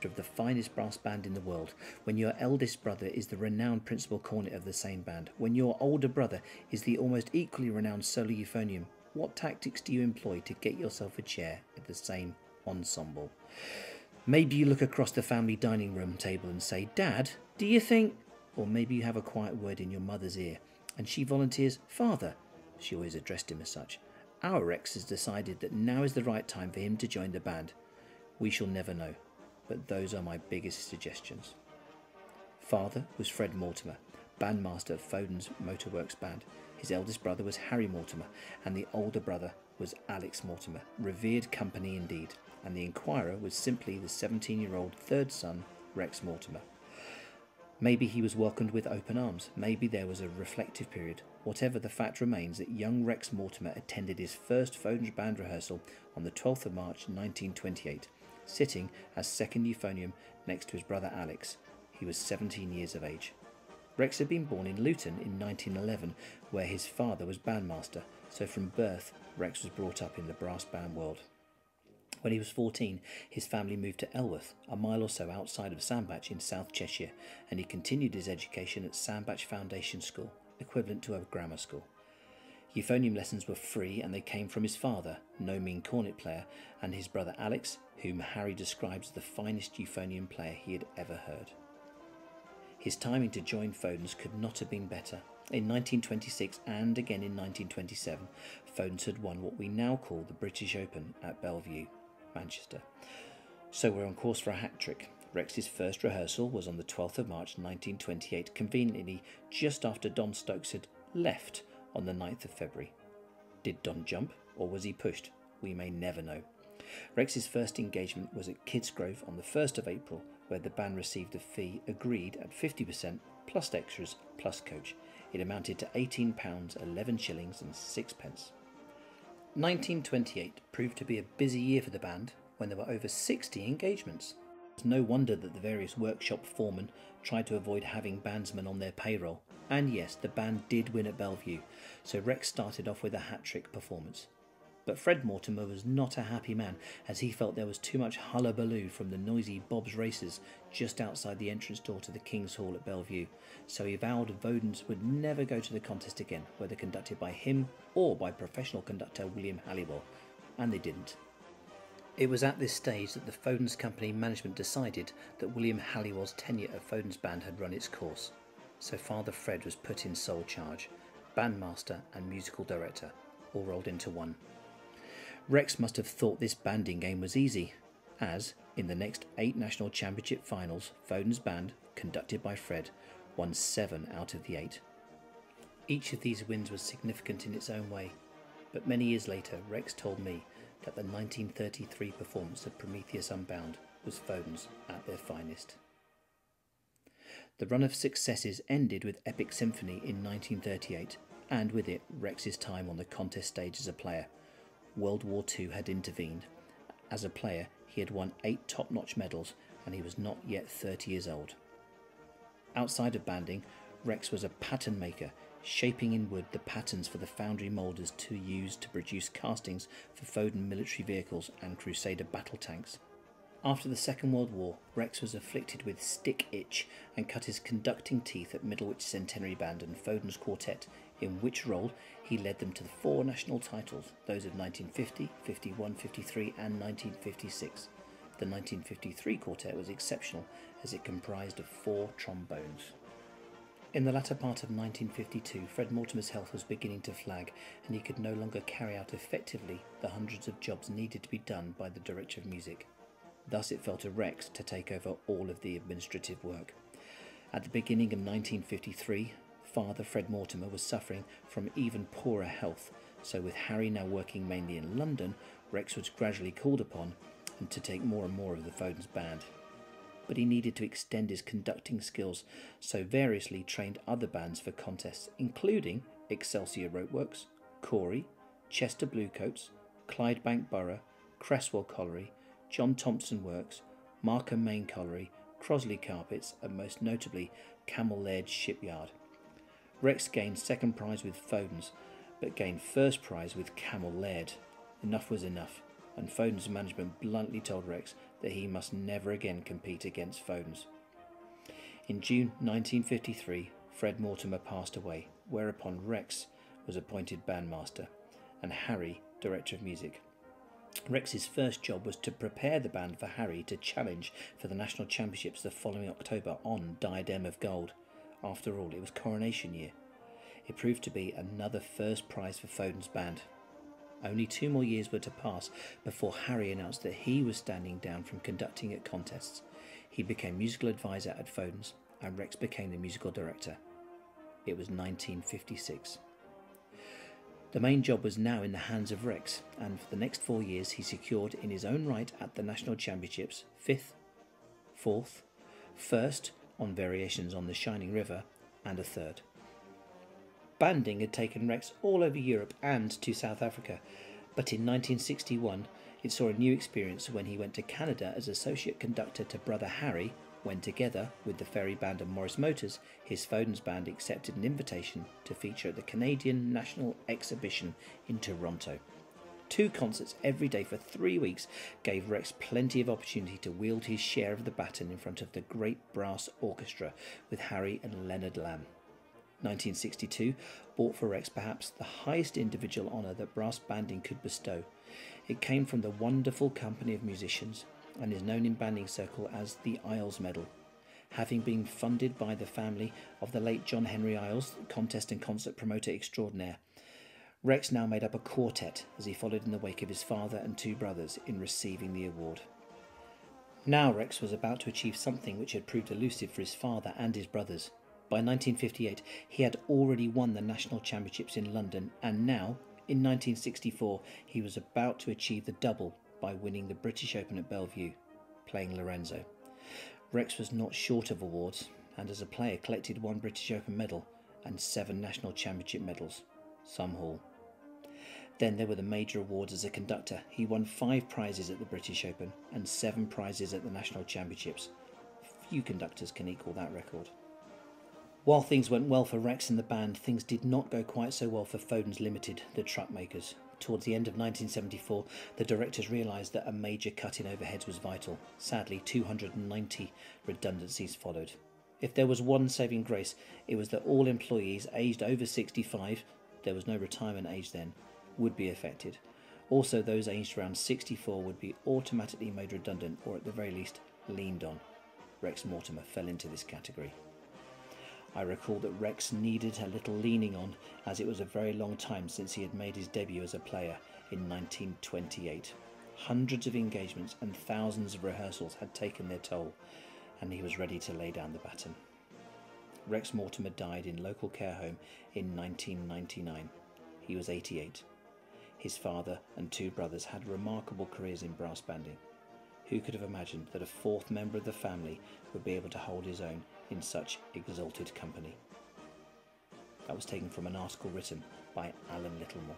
conductor of the finest brass band in the world, when your eldest brother is the renowned principal cornet of the same band, when your older brother is the almost equally renowned solo euphonium, what tactics do you employ to get yourself a chair at the same ensemble? Maybe you look across the family dining room table and say, "Dad, do you think..." Or maybe you have a quiet word in your mother's ear, and she volunteers, "Father." She always addressed him as such. Our Rex has decided that now is the right time for him to join the band. We shall never know, but those are my biggest suggestions. Father was Fred Mortimer, bandmaster of Foden's Motorworks band. His eldest brother was Harry Mortimer, and the older brother was Alex Mortimer. Revered company indeed, and the Inquirer was simply the 17-year-old third son, Rex Mortimer. Maybe he was welcomed with open arms. Maybe there was a reflective period. Whatever, the fact remains that young Rex Mortimer attended his first Foden's band rehearsal on the 12th of March 1928, sitting as second euphonium next to his brother Alex. He was 17 years of age. Rex had been born in Luton in 1911, where his father was bandmaster, so from birth Rex was brought up in the brass band world. When he was 14, his family moved to Elworth, a mile or so outside of Sandbach in South Cheshire, and he continued his education at Sandbach Foundation School, equivalent to a grammar school. Euphonium lessons were free, and they came from his father, no mean cornet player, and his brother Alex, whom Harry describes as the finest euphonium player he had ever heard. His timing to join Foden's could not have been better. In 1926 and again in 1927, Foden's had won what we now call the British Open at Bellevue, Manchester. So we're on course for a hat-trick. Rex's first rehearsal was on the 12th of March 1928, conveniently just after Don Stokes had left on the 9th of February. Did Don jump, or was he pushed? We may never know. Rex's first engagement was at Kidsgrove on the 1st of April, where the band received a fee agreed at 50% plus extras plus coach. It amounted to £18, 11 shillings and 6 pence. 1928 proved to be a busy year for the band when there were over 60 engagements. It's no wonder that the various workshop foremen tried to avoid having bandsmen on their payroll. And yes, the band did win at Bellevue, so Rex started off with a hat-trick performance. But Fred Mortimer was not a happy man, as he felt there was too much hullabaloo from the noisy Bob's Racers just outside the entrance door to the King's Hall at Bellevue, so he vowed Foden's would never go to the contest again, whether conducted by him or by professional conductor William Halliwell, and they didn't. It was at this stage that the Foden's company management decided that William Halliwell's tenure at Foden's band had run its course, so Father Fred was put in sole charge, bandmaster and musical director, all rolled into one. Rex must have thought this banding game was easy, as, in the next 8 national championship finals, Foden's band, conducted by Fred, won 7 out of the 8. Each of these wins was significant in its own way, but many years later Rex told me that the 1933 performance of Prometheus Unbound was Foden's at their finest. The run of successes ended with Epic Symphony in 1938, and with it Rex's time on the contest stage as a player. World War II had intervened. As a player, he had won 8 top-notch medals, and he was not yet 30 years old. Outside of banding, Rex was a pattern maker, shaping in wood the patterns for the foundry moulders to use to produce castings for Foden military vehicles and Crusader battle tanks. After the Second World War, Rex was afflicted with stick itch and cut his conducting teeth at Middlewich Centenary Band and Foden's Quartet, in which role he led them to the 4 national titles, those of 1950, 51, 53 and 1956. The 1953 quartet was exceptional as it comprised of 4 trombones. In the latter part of 1952, Fred Mortimer's health was beginning to flag, and he could no longer carry out effectively the hundreds of jobs needed to be done by the director of music. Thus it fell to Rex to take over all of the administrative work. At the beginning of 1953, Father Fred Mortimer was suffering from even poorer health, so with Harry now working mainly in London, Rex was gradually called upon and to take more and more of the Foden's band. But he needed to extend his conducting skills, so variously trained other bands for contests, including Excelsior Ropeworks, Corey, Chester Bluecoats, Clydebank Borough, Cresswell Colliery, John Thompson Works, Markham Main Colliery, Crosley Carpets, and most notably Camel Laird Shipyard. Rex gained second prize with Foden's, but gained first prize with Camel Laird. Enough was enough, and Foden's management bluntly told Rex that he must never again compete against Foden's. In June 1953, Fred Mortimer passed away, whereupon Rex was appointed bandmaster and Harry director of music. Rex's first job was to prepare the band for Harry to challenge for the national championships the following October on Diadem of Gold. After all, it was coronation year. It proved to be another first prize for Foden's band. Only 2 more years were to pass before Harry announced that he was standing down from conducting at contests. He became musical advisor at Foden's and Rex became the musical director. It was 1956. The main job was now in the hands of Rex, and for the next 4 years he secured in his own right at the national championships 5th, 4th, 1st on variations on the Shining River, and a 3rd. Banding had taken Rex all over Europe and to South Africa, but in 1961 it saw a new experience when he went to Canada as associate conductor to brother Harry, when together with the Ferry Band and Morris Motors, his Foden's band accepted an invitation to feature at the Canadian National Exhibition in Toronto. 2 concerts every day for 3 weeks gave Rex plenty of opportunity to wield his share of the baton in front of the great brass orchestra with Harry and Leonard Lamb. 1962 brought for Rex perhaps the highest individual honour that brass banding could bestow. It came from the wonderful company of musicians and is known in banding circle as the Isles Medal. Having been funded by the family of the late John Henry Isles, contest and concert promoter extraordinaire, Rex now made up a quartet as he followed in the wake of his father and 2 brothers in receiving the award. Now Rex was about to achieve something which had proved elusive for his father and his brothers. By 1958 he had already won the national championships in London, and now, in 1964, he was about to achieve the double by winning the British Open at Bellevue, playing Lorenzo. Rex was not short of awards, and as a player collected 1 British Open medal and 7 national championship medals, some haul. Then there were the major awards as a conductor. He won 5 prizes at the British Open and 7 prizes at the national championships. Few conductors can equal that record. While things went well for Rex and the band, things did not go quite so well for Foden's Limited, the truck makers. Towards the end of 1974, the directors realised that a major cut in overheads was vital. Sadly, 290 redundancies followed. If there was one saving grace, it was that all employees aged over 65, there was no retirement age then, would be affected. Also, those aged around 64 would be automatically made redundant, or at the very least, leaned on. Rex Mortimer fell into this category. I recall that Rex needed a little leaning on, as it was a very long time since he had made his debut as a player in 1928. Hundreds of engagements and thousands of rehearsals had taken their toll, and he was ready to lay down the baton. Rex Mortimer died in local care home in 1999. He was 88. His father and 2 brothers had remarkable careers in brass banding. Who could have imagined that a 4th member of the family would be able to hold his own in such exalted company? That was taken from an article written by Alan Littlemore.